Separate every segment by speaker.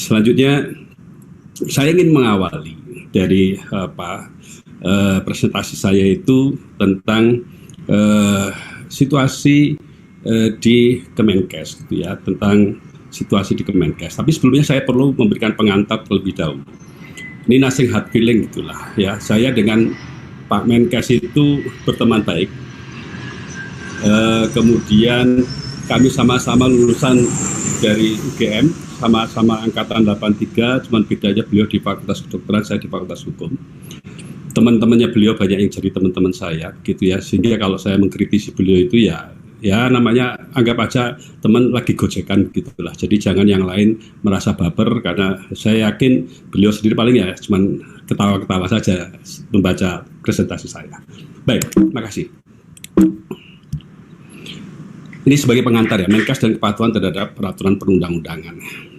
Speaker 1: selanjutnya saya ingin mengawali dari presentasi saya itu tentang situasi di Kemenkes, gitu ya, tentang situasi di Kemenkes. Tapi sebelumnya saya perlu memberikan pengantar terlebih dahulu. Ini nothing hard feeling gitulah ya. Saya dengan Pak Menkes itu berteman baik. Kemudian kami sama-sama lulusan dari UGM, sama-sama angkatan 83, cuman bedanya beliau di Fakultas Kedokteran, saya di Fakultas Hukum. Teman-temannya beliau banyak yang jadi teman-teman saya, gitu ya. Sehingga kalau saya mengkritisi beliau itu ya namanya anggap aja teman lagi gojekan gitulah. Jadi jangan yang lain merasa baper, karena saya yakin beliau sendiri paling ya cuman ketawa-ketawa saja membaca presentasi saya. Baik, terima kasih. Ini sebagai pengantar ya, Menkes dan kepatuhan terhadap peraturan perundang-undangan.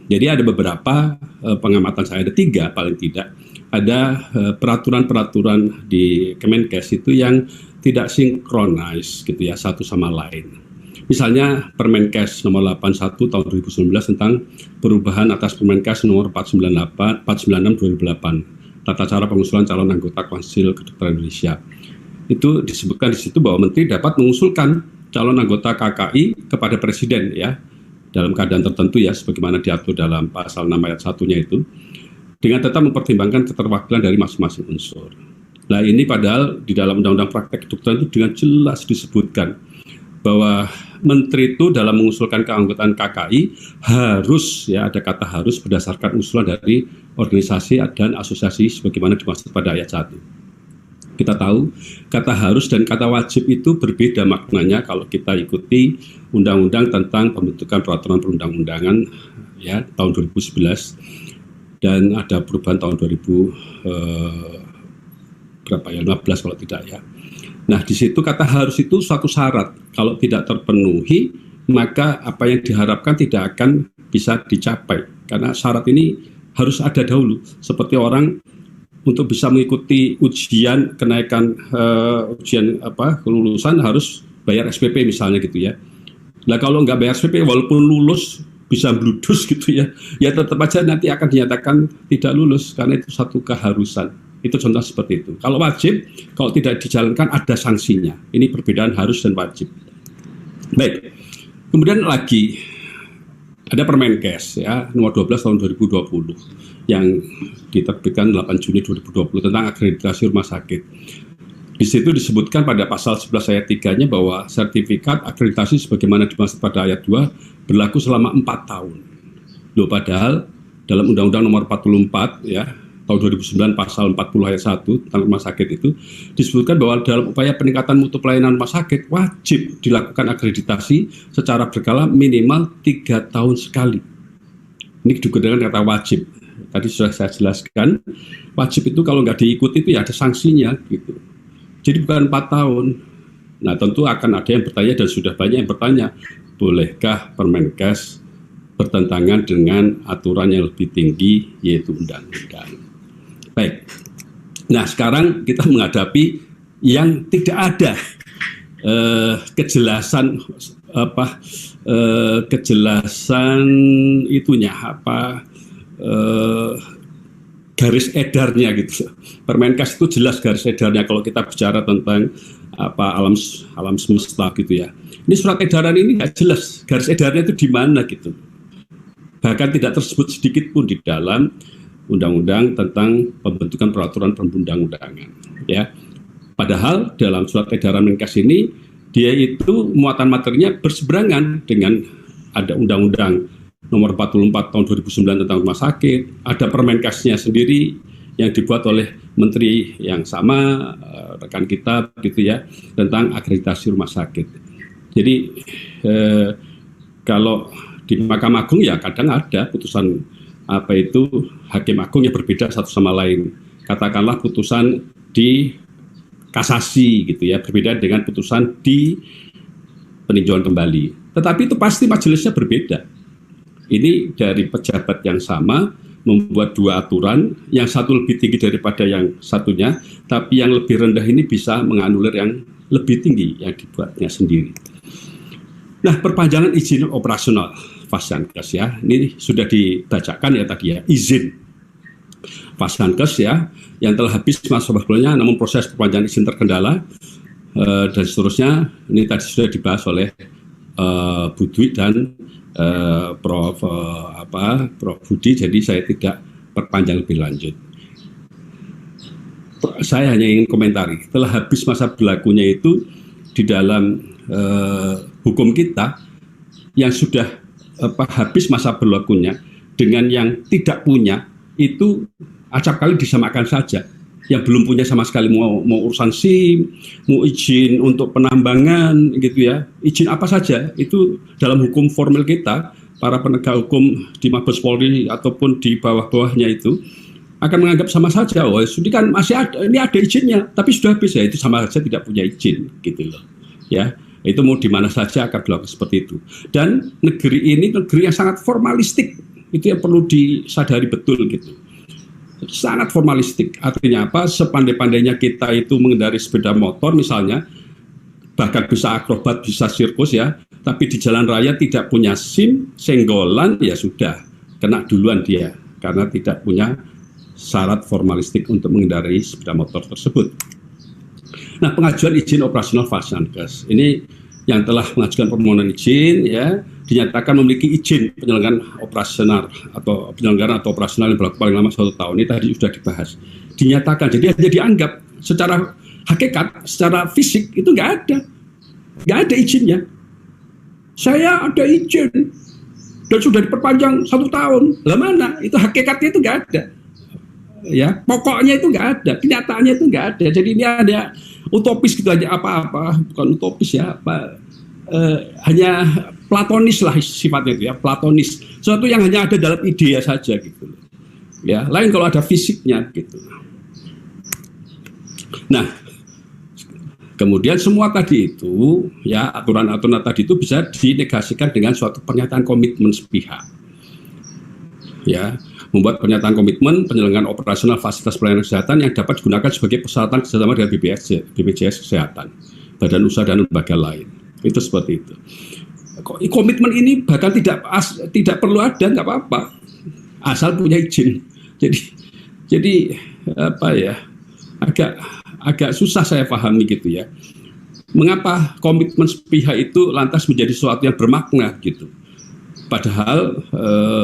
Speaker 1: Jadi ada beberapa pengamatan saya, ada 3 paling tidak. Ada peraturan-peraturan di Kemenkes itu yang tidak sinkronis gitu ya, satu sama lain. Misalnya Permenkes nomor 81 tahun 2019 tentang perubahan atas Permenkes nomor 496 2008 tata cara pengusulan calon anggota Konsil Kedokteran Indonesia. Itu disebutkan di situ bahwa menteri dapat mengusulkan calon anggota KKI kepada presiden ya, dalam keadaan tertentu ya, sebagaimana diatur dalam pasal 6 ayat 1-nya itu, dengan tetap mempertimbangkan keterwakilan dari masing-masing unsur. Nah ini padahal di dalam Undang-Undang Praktek Kedokteran itu dengan jelas disebutkan bahwa menteri itu dalam mengusulkan keanggotaan KKI harus, ya ada kata harus, berdasarkan usulan dari organisasi dan asosiasi sebagaimana dimaksud pada ayat 1. Kita tahu kata harus dan kata wajib itu berbeda maknanya kalau kita ikuti Undang-Undang tentang pembentukan peraturan perundang-undangan ya tahun 2011 dan ada perubahan tahun 2015 kalau tidak ya. Nah di situ kata harus itu suatu syarat, kalau tidak terpenuhi maka apa yang diharapkan tidak akan bisa dicapai, karena syarat ini harus ada dahulu. Seperti orang untuk bisa mengikuti ujian kenaikan kelulusan harus bayar SPP misalnya gitu ya. Nah kalau nggak bayar SPP walaupun lulus bisa bludus gitu ya, ya tetap aja nanti akan dinyatakan tidak lulus karena itu satu keharusan. Itu contoh seperti itu. Kalau wajib, kalau tidak dijalankan ada sanksinya. Ini perbedaan harus dan wajib. Baik. Kemudian lagi ada Permenkes ya nomor 12 tahun 2020 yang diterbitkan 8 Juni 2020 tentang akreditasi rumah sakit. Di situ disebutkan pada pasal 11 ayat 3-nya bahwa sertifikat akreditasi sebagaimana dimaksud pada ayat 2 berlaku selama 4 tahun. Loh padahal dalam Undang-Undang nomor 44 ya tahun 2009 pasal 40 ayat 1 tentang rumah sakit itu disebutkan bahwa dalam upaya peningkatan mutu pelayanan rumah sakit wajib dilakukan akreditasi secara berkala minimal 3 tahun sekali. Ini digunakan kata wajib. Tadi sudah saya jelaskan, wajib itu kalau nggak diikuti itu ya ada sanksinya gitu. Jadi bukan 4 tahun. Nah tentu akan ada yang bertanya dan sudah banyak yang bertanya, bolehkah Permenkes bertentangan dengan aturan yang lebih tinggi yaitu undang-undang. Baik. Nah sekarang kita menghadapi yang tidak ada kejelasan itunya garis edarnya gitu. Permenkes itu jelas garis edarnya kalau kita bicara tentang alam semesta gitu ya. Ini surat edaran ini nggak jelas garis edarnya itu di mana gitu. Bahkan tidak tersebut sedikit pun di dalam Undang-Undang tentang pembentukan peraturan perundang-undangan ya. Padahal dalam surat edaran Menkes ini dia itu muatan materinya berseberangan dengan ada Undang-Undang nomor 44 tahun 2009 tentang rumah sakit, ada Permenkesnya sendiri yang dibuat oleh menteri yang sama, rekan kita gitu ya, tentang akreditasi rumah sakit. Jadi kalau di Mahkamah Agung ya kadang ada putusan Hakim Agung yang berbeda satu sama lain. Katakanlah putusan di kasasi gitu ya, berbeda dengan putusan di peninjauan kembali. Tetapi itu pasti majelisnya berbeda. Ini dari pejabat yang sama membuat 2 aturan, yang satu lebih tinggi daripada yang satunya, tapi yang lebih rendah ini bisa menganulir yang lebih tinggi yang dibuatnya sendiri. Nah, perpanjangan izin operasional Fasyankes ya. Ini sudah dibacakan ya tadi ya, izin Fasyankes ya yang telah habis masa berlakunya, namun proses perpanjangan izin terkendala dan seterusnya. Ini tadi sudah dibahas oleh Bu Dwi dan Prof Budi, jadi saya tidak perpanjang lebih lanjut. Saya hanya ingin komentari, telah habis masa berlakunya itu di dalam hukum kita yang sudah habis masa berlakunya dengan yang tidak punya itu acap kali disamakan saja. Yang belum punya sama sekali mau urusan SIM, mau izin untuk penambangan gitu ya, izin apa saja itu dalam hukum formal kita, para penegak hukum di Mabes Polri ataupun di bawah-bawahnya itu akan menganggap sama saja. Oh, ini kan masih ada, ini ada izinnya, tapi sudah habis ya, itu sama saja tidak punya izin gitu loh. Ya, itu mau di mana saja akan dilakukan seperti itu. Dan negeri ini negeri yang sangat formalistik, itu yang perlu disadari betul gitu. Sangat formalistik, artinya apa? Sepandai-pandainya kita itu mengendarai sepeda motor misalnya, bahkan bisa akrobat, bisa sirkus ya, tapi di jalan raya tidak punya SIM, senggolan, ya sudah, kena duluan dia, karena tidak punya syarat formalistik untuk mengendarai sepeda motor tersebut. Nah, pengajuan izin operasional Fasyankes, ini yang telah mengajukan permohonan izin ya, dinyatakan memiliki izin penyelenggaraan operasional atau penyelenggaraan atau operasional yang berlaku paling lama 1 tahun. Ini tadi sudah dibahas. Dinyatakan, jadi hanya dianggap secara hakikat, secara fisik itu nggak ada izinnya. Saya ada izin dan sudah diperpanjang 1 tahun. Lah mana? Itu hakikatnya itu nggak ada. Ya, pokoknya itu nggak ada, kenyataannya itu nggak ada. Jadi ini ada utopis gitu aja, apa-apa, bukan utopis ya, hanya platonis lah sifatnya itu ya, platonis. Sesuatu yang hanya ada dalam ide saja gitu. Ya, lain kalau ada fisiknya gitu. Nah, kemudian semua tadi itu ya, aturan-aturan tadi itu bisa dinegasikan dengan suatu pernyataan komitmen sepihak. Ya, membuat pernyataan komitmen penyelenggaraan operasional fasilitas pelayanan kesehatan yang dapat digunakan sebagai persyaratan kerjasama dengan BPJS Kesehatan, badan usaha dan lembaga lain. Itu seperti itu. Komitmen ini bahkan tidak perlu ada, nggak apa-apa, asal punya izin. Jadi apa ya, agak susah saya pahami gitu ya. Mengapa komitmen sepihak itu lantas menjadi sesuatu yang bermakna gitu? Padahal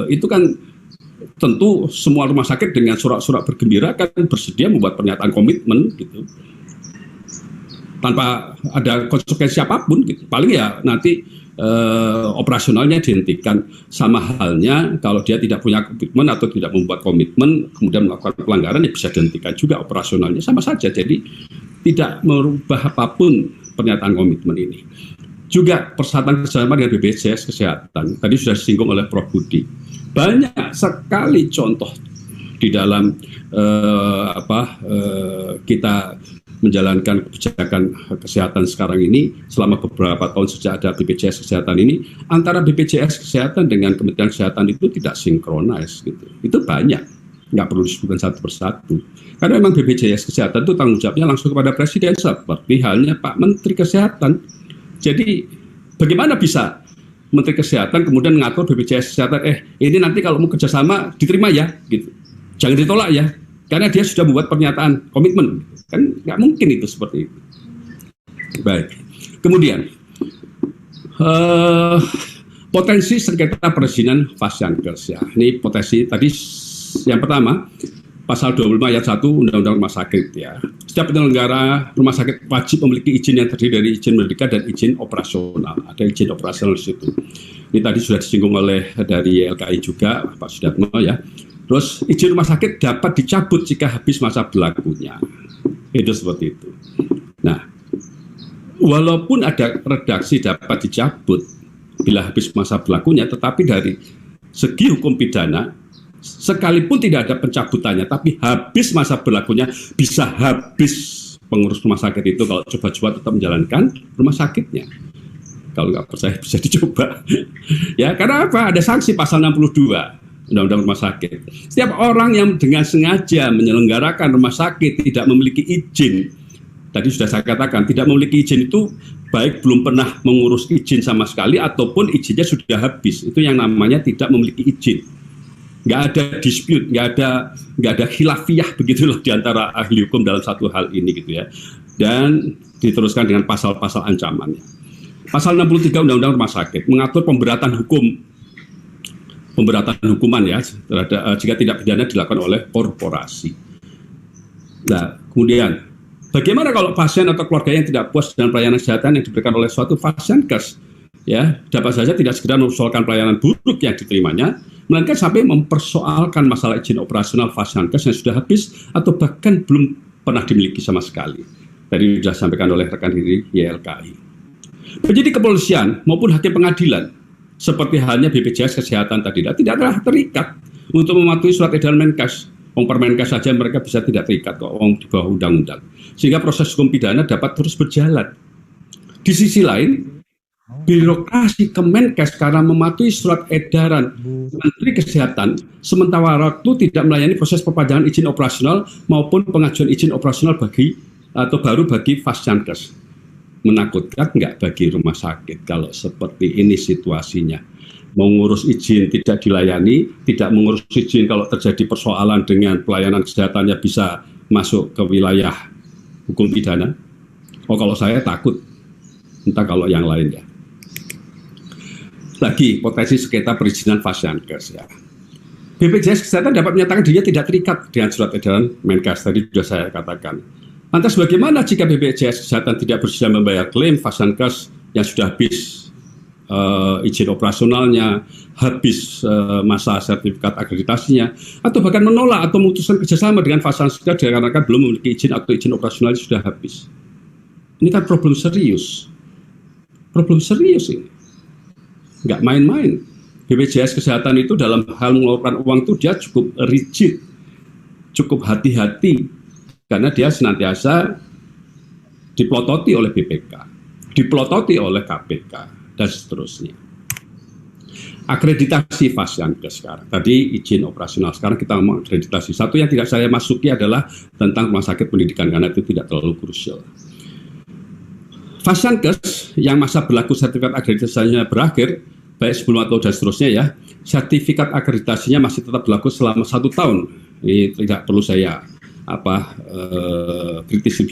Speaker 1: itu kan tentu semua rumah sakit dengan surat-surat bergembira kan bersedia membuat pernyataan komitmen gitu, tanpa ada konsekuensi apapun gitu. Paling ya nanti operasionalnya dihentikan. Sama halnya kalau dia tidak punya komitmen atau tidak membuat komitmen kemudian melakukan pelanggaran, ya bisa dihentikan juga operasionalnya, sama saja. Jadi tidak merubah apapun pernyataan komitmen ini. Juga persyaratan kerjasama dengan BPJS Kesehatan tadi sudah disinggung oleh Prof Budi. Banyak sekali contoh di dalam kita menjalankan kebijakan kesehatan sekarang ini selama beberapa tahun sejak ada BPJS Kesehatan ini, antara BPJS Kesehatan dengan Kementerian Kesehatan itu tidak sinkronis gitu. Itu banyak, nggak perlu disebutkan satu persatu. Karena memang BPJS Kesehatan itu tanggung jawabnya langsung kepada Presiden, seperti halnya Pak Menteri Kesehatan. Jadi bagaimana bisa Menteri Kesehatan kemudian mengatur BPJS Kesehatan, ini nanti kalau mau kerjasama diterima ya, gitu, jangan ditolak ya, karena dia sudah membuat pernyataan komitmen, kan nggak mungkin itu seperti itu. Baik, kemudian potensi sengketa perizinan Fasyankes ya, ini potensi tadi yang pertama. Pasal 25 ayat 1 Undang-Undang Rumah Sakit ya. Setiap penyelenggara rumah sakit wajib memiliki izin yang terdiri dari izin merdeka dan izin operasional. Ada izin operasional di situ. Ini tadi sudah disinggung oleh dari LKI juga Pak Sudatmo ya. Terus izin rumah sakit dapat dicabut jika habis masa berlakunya. Itu seperti itu. Nah, walaupun ada redaksi dapat dicabut bila habis masa berlakunya, tetapi dari segi hukum pidana sekalipun tidak ada pencabutannya, tapi habis masa berlakunya, bisa habis pengurus rumah sakit itu kalau coba-coba tetap menjalankan rumah sakitnya. Kalau nggak percaya bisa dicoba. Ya, karena apa? Ada sanksi pasal 62 Undang-Undang Rumah Sakit. Setiap orang yang dengan sengaja menyelenggarakan rumah sakit tidak memiliki izin Tadi sudah saya katakan, tidak memiliki izin itu baik belum pernah mengurus izin sama sekali ataupun izinnya sudah habis. Itu yang namanya tidak memiliki izin. Nggak ada dispute, nggak ada khilafiyah begitulah di antara ahli hukum dalam satu hal ini gitu ya. Dan diteruskan dengan pasal-pasal ancamannya. Pasal 63 Undang-Undang Rumah Sakit mengatur pemberatan hukuman ya terhadap jika tidak pidana dilakukan oleh korporasi. Nah, kemudian bagaimana kalau pasien atau keluarga yang tidak puas dengan pelayanan kesehatan yang diberikan oleh suatu Fasiankes? Ya, dapat saja tidak sekedar mempersoalkan pelayanan buruk yang diterimanya, melainkan sampai mempersoalkan masalah izin operasional Fasiankes yang sudah habis atau bahkan belum pernah dimiliki sama sekali. Tadi sudah disampaikan oleh rekan diri YLKI. Penyidik kepolisian maupun hakim pengadilan, seperti halnya BPJS Kesehatan tadi, tidak terikat untuk mematuhi surat edaran Menkes. Permenkes saja mereka bisa tidak terikat kok di bawah undang-undang. Sehingga proses hukum pidana dapat terus berjalan. Di sisi lain, birokrasi Kemenkes karena mematuhi surat edaran Menteri Kesehatan sementara waktu tidak melayani proses perpanjangan izin operasional maupun pengajuan izin operasional baru bagi Fasiankes. Menakutkan nggak bagi rumah sakit kalau seperti ini situasinya? Mengurus izin tidak dilayani, tidak mengurus izin kalau terjadi persoalan dengan pelayanan kesehatannya bisa masuk ke wilayah hukum pidana. Oh, kalau saya takut, entah kalau yang lain ya. Lagi potensi sengketa perizinan Fasiankes ya. BPJS Kesehatan dapat menyatakan dirinya tidak terikat dengan surat edaran Menkes tadi sudah saya katakan. Lantas bagaimana jika BPJS Kesehatan tidak bersedia membayar klaim Fasiankes yang sudah habis izin operasionalnya, habis masa sertifikat akreditasinya, atau bahkan menolak atau memutuskan kerjasama dengan Fasiankes dikarenakan belum memiliki izin atau izin operasionalnya sudah habis. Ini kan problem serius ini, nggak main-main. BPJS Kesehatan itu dalam hal mengeluarkan uang itu dia cukup rigid, cukup hati-hati, karena dia senantiasa diplototi oleh BPK, diplototi oleh KPK, dan seterusnya. Akreditasi Fasiankes sekarang. Tadi izin operasional, sekarang kita ngomong akreditasi. Satu yang tidak saya masuki adalah tentang rumah sakit pendidikan, karena itu tidak terlalu krusial. Fasiankes yang masa berlaku sertifikat akreditasinya berakhir, baik sebelum atau dan seterusnya ya, sertifikat akreditasinya masih tetap berlaku selama 1 tahun. Ini tidak perlu saya kritisi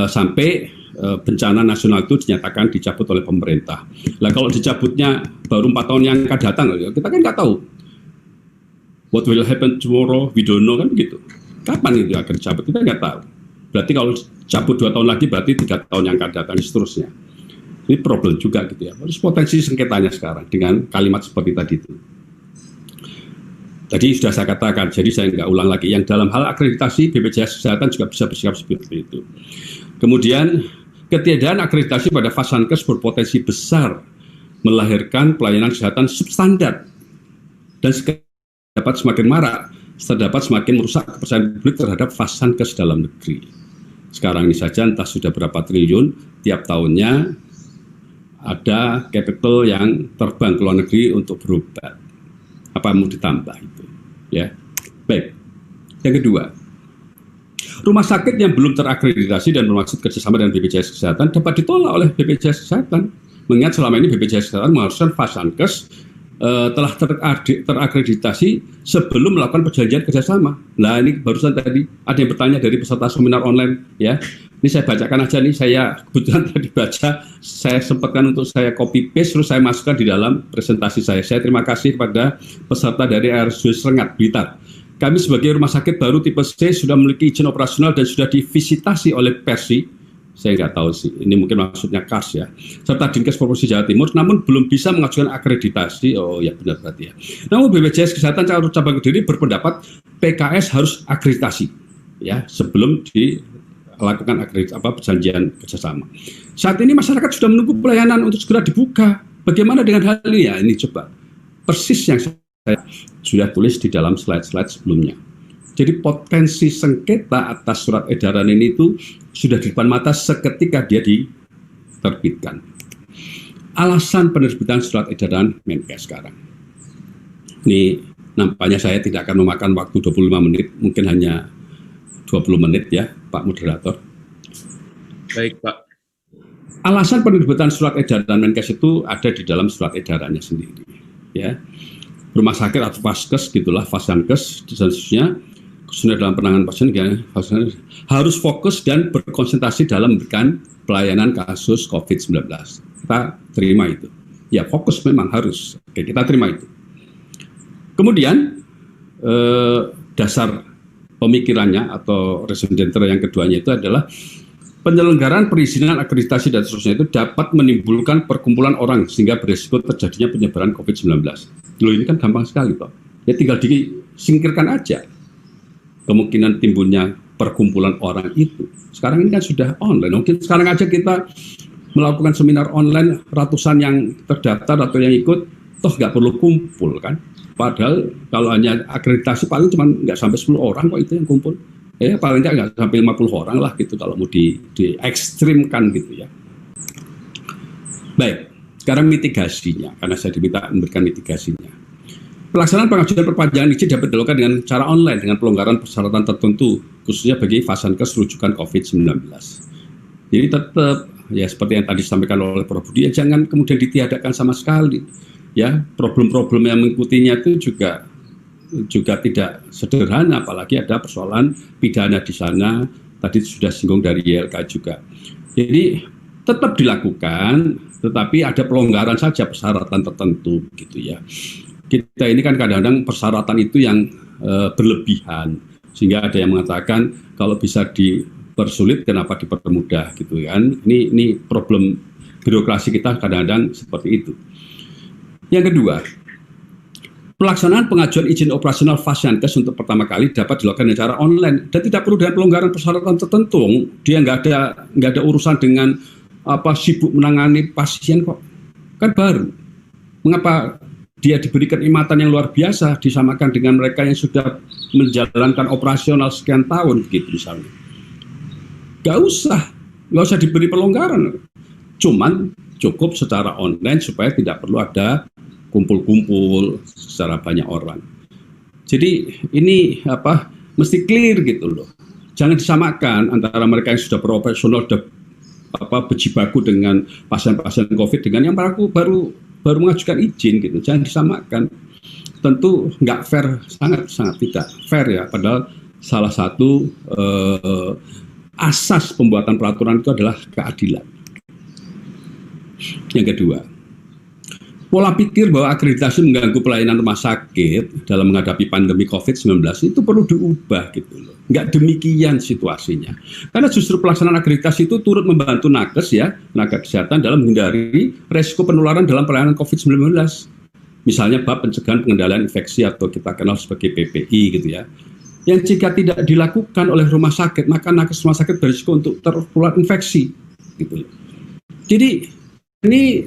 Speaker 1: sampai bencana nasional itu dinyatakan dicabut oleh pemerintah. Nah, kalau dicabutnya baru 4 tahun yang akan datang, kita kan nggak tahu. What will happen tomorrow, we don't know, kan begitu. Kapan itu akan dicabut, kita nggak tahu. Berarti kalau cabut 2 tahun lagi, berarti 3 tahun yang akan datang, dan seterusnya. Ini problem juga gitu ya. Terus potensi sengketanya sekarang dengan kalimat seperti tadi itu. Tadi sudah saya katakan, jadi saya nggak ulang lagi. Yang dalam hal akreditasi, BPJS Kesehatan juga bisa bersikap seperti itu. Kemudian, ketiadaan akreditasi pada Fasiankes berpotensi besar melahirkan pelayanan kesehatan substandar dan dapat semakin marak, dapat semakin merusak kepercayaan publik terhadap Fasiankes dalam negeri. Sekarang ini saja entah sudah berapa triliun tiap tahunnya ada capital yang terbang ke luar negeri untuk berobat. Apa mau ditambah itu? Ya, baik. Yang kedua, rumah sakit yang belum terakreditasi dan bermaksud kerjasama dengan BPJS Kesehatan dapat ditolak oleh BPJS Kesehatan. Mengingat selama ini BPJS Kesehatan mengharuskan Fasiankes telah terakreditasi sebelum melakukan perjanjian kerjasama. Nah, ini barusan tadi ada yang bertanya dari peserta seminar online, ya. Ini saya bacakan aja nih, saya kebetulan tadi baca, saya sempatkan untuk saya copy paste, terus saya masukkan di dalam presentasi saya. Saya terima kasih kepada peserta dari RSUD Serengat, Blitar. Kami sebagai rumah sakit baru tipe C sudah memiliki izin operasional dan sudah divisitasi oleh Persi, saya nggak tahu sih, ini mungkin maksudnya KAS ya, serta Dinkes Provinsi Jawa Timur, namun belum bisa mengajukan akreditasi. Oh ya benar berarti ya. Namun BPJS Kesehatan cabang Kediri berpendapat PKS harus akreditasi ya sebelum dilakukan perjanjian kerjasama. Saat ini masyarakat sudah menunggu pelayanan untuk segera dibuka. Bagaimana dengan hal ini ya? Ini coba persis yang saya sudah tulis di dalam slide-slide sebelumnya. Jadi potensi sengketa atas surat edaran ini itu sudah di depan mata seketika dia diterbitkan. Alasan penerbitan surat edaran Menkes sekarang. Ini nampaknya saya tidak akan memakan waktu 25 menit, mungkin hanya 20 menit ya Pak Moderator.
Speaker 2: Baik, Pak.
Speaker 1: Alasan penerbitan surat edaran Menkes itu ada di dalam surat edarannya sendiri. Ya, rumah sakit atau vaskes gitulah, vasankes khususnya dalam penanganan pasien ya, harus fokus dan berkonsentrasi dalam memberikan pelayanan kasus COVID-19. Kita terima itu. Ya, fokus memang harus. Oke, kita terima itu. Kemudian dasar pemikirannya atau reason center yang keduanya itu adalah penyelenggaraan perizinan akreditasi dan seterusnya itu dapat menimbulkan perkumpulan orang sehingga berisiko terjadinya penyebaran COVID-19. Loh, ini kan gampang sekali toh. Ya tinggal disingkirkan aja kemungkinan timbulnya perkumpulan orang itu. Sekarang ini kan sudah online. Mungkin sekarang aja kita melakukan seminar online, ratusan yang terdaftar atau yang ikut, toh nggak perlu kumpul kan. Padahal kalau hanya akreditasi paling cuma nggak sampai 10 orang kok itu yang kumpul. Paling nggak sampai 50 orang lah gitu kalau mau di ekstrimkan gitu ya. Baik, sekarang mitigasinya, karena saya diminta memberikan mitigasinya. Pelaksanaan pengajuan perpanjangan izin dapat dilakukan dengan cara online dengan pelonggaran persyaratan tertentu, khususnya bagi vasankes rujukan COVID-19. Jadi tetap, ya seperti yang tadi disampaikan oleh Prof. Budi, ya jangan kemudian ditiadakan sama sekali. Ya, problem-problem yang mengikutinya itu juga tidak sederhana, apalagi ada persoalan pidana di sana, tadi sudah singgung dari YLK juga. Jadi tetap dilakukan, tetapi ada pelonggaran saja persyaratan tertentu gitu ya. Kita ini kan kadang-kadang persyaratan itu yang berlebihan, sehingga ada yang mengatakan kalau bisa dipersulit kenapa dipermudah gitu kan. Ini problem birokrasi kita kadang-kadang seperti itu. Yang kedua, pelaksanaan pengajuan izin operasional vasankes untuk pertama kali dapat dilakukan dengan cara online dan tidak perlu dengan pelonggaran persyaratan tertentu. Dia nggak ada urusan dengan sibuk menangani pasien kok, kan baru. Mengapa dia diberikan imatan yang luar biasa disamakan dengan mereka yang sudah menjalankan operasional sekian tahun gitu misalnya? Nggak usah diberi pelonggaran. Cuman cukup secara online supaya tidak perlu ada kumpul-kumpul secara banyak orang. Jadi ini mesti clear gitu loh. Jangan disamakan antara mereka yang sudah profesional, sudah berjibaku dengan pasien-pasien COVID dengan yang baru mengajukan izin gitu. Jangan disamakan. Tentu nggak fair, sangat tidak fair ya. Padahal salah satu asas pembuatan peraturan itu adalah keadilan. Yang kedua, pola pikir bahwa akreditasi mengganggu pelayanan rumah sakit dalam menghadapi pandemi COVID-19 itu perlu diubah gitu loh. Nggak demikian situasinya. Karena justru pelaksanaan akreditasi itu turut membantu nakes ya, tenaga kesehatan dalam menghindari resiko penularan dalam pelayanan COVID-19. Misalnya bab pencegahan pengendalian infeksi atau kita kenal sebagai PPI gitu ya. Yang jika tidak dilakukan oleh rumah sakit, maka nakes rumah sakit berisiko untuk tertular infeksi gitu loh. Jadi ini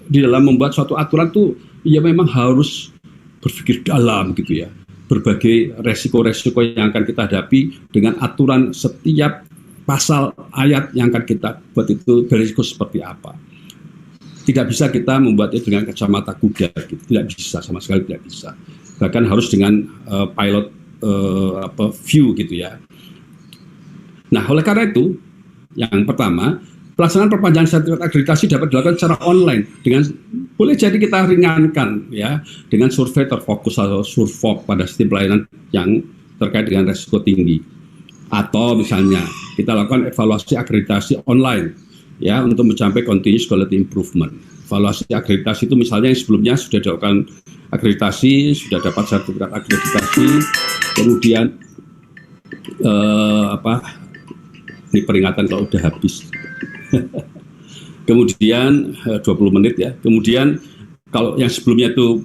Speaker 1: di dalam membuat suatu aturan tuh ya memang harus berpikir dalam gitu ya, berbagai resiko-resiko yang akan kita hadapi dengan aturan setiap pasal ayat yang akan kita buat itu berisiko seperti apa. Tidak bisa kita membuatnya dengan kacamata kuda gitu. Tidak bisa, sama sekali tidak bisa. Bahkan harus dengan pilot view gitu ya. Nah, oleh karena itu yang pertama, pelaksanaan perpanjangan sertifikat akreditasi dapat dilakukan secara online dengan boleh jadi kita ringankan ya dengan survei terfokus atau survok pada sistem pelayanan yang terkait dengan risiko tinggi, atau misalnya kita lakukan evaluasi akreditasi online ya untuk mencapai continuous quality improvement. Evaluasi akreditasi itu misalnya yang sebelumnya sudah dilakukan akreditasi, sudah dapat sertifikat akreditasi, kemudian ini peringatan kalau udah habis. Kemudian 20 menit ya. Kemudian kalau yang sebelumnya itu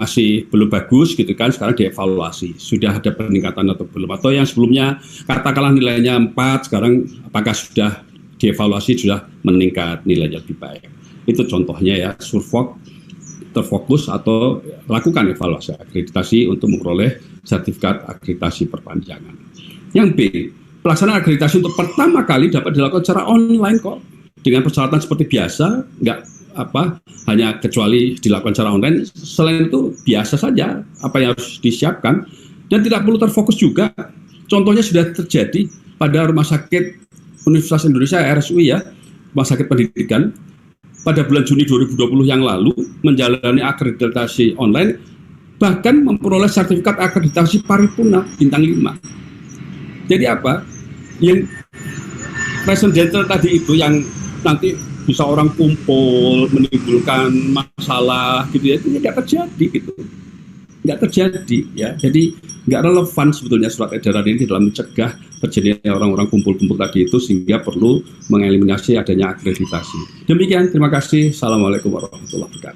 Speaker 1: masih belum bagus gitu kan, sekarang dievaluasi. Sudah ada peningkatan atau belum? Atau yang sebelumnya katakanlah nilainya 4, sekarang apakah sudah dievaluasi sudah meningkat nilainya lebih baik. Itu contohnya ya, survok terfokus atau lakukan evaluasi akreditasi untuk memperoleh sertifikat akreditasi perpanjangan. Yang B, pelaksanaan akreditasi untuk pertama kali dapat dilakukan secara online kok, dengan persyaratan seperti biasa, nggak hanya kecuali dilakukan secara online. Selain itu biasa saja apa yang harus disiapkan dan tidak perlu terfokus juga. Contohnya sudah terjadi pada rumah sakit Universitas Indonesia RSUI ya, Rumah Sakit Pendidikan, pada bulan Juni 2020 yang lalu menjalani akreditasi online, bahkan memperoleh sertifikat akreditasi paripurna bintang 5. Jadi apa? Yang presidensial tadi itu yang nanti bisa orang kumpul menimbulkan masalah gitu ya, itu tidak terjadi gitu, nggak terjadi ya. Jadi nggak relevan sebetulnya surat edaran ini dalam mencegah terjadinya orang-orang kumpul-kumpul tadi itu, sehingga perlu mengeliminasi adanya akreditasi. Demikian, terima kasih. Assalamualaikum warahmatullahi wabarakatuh.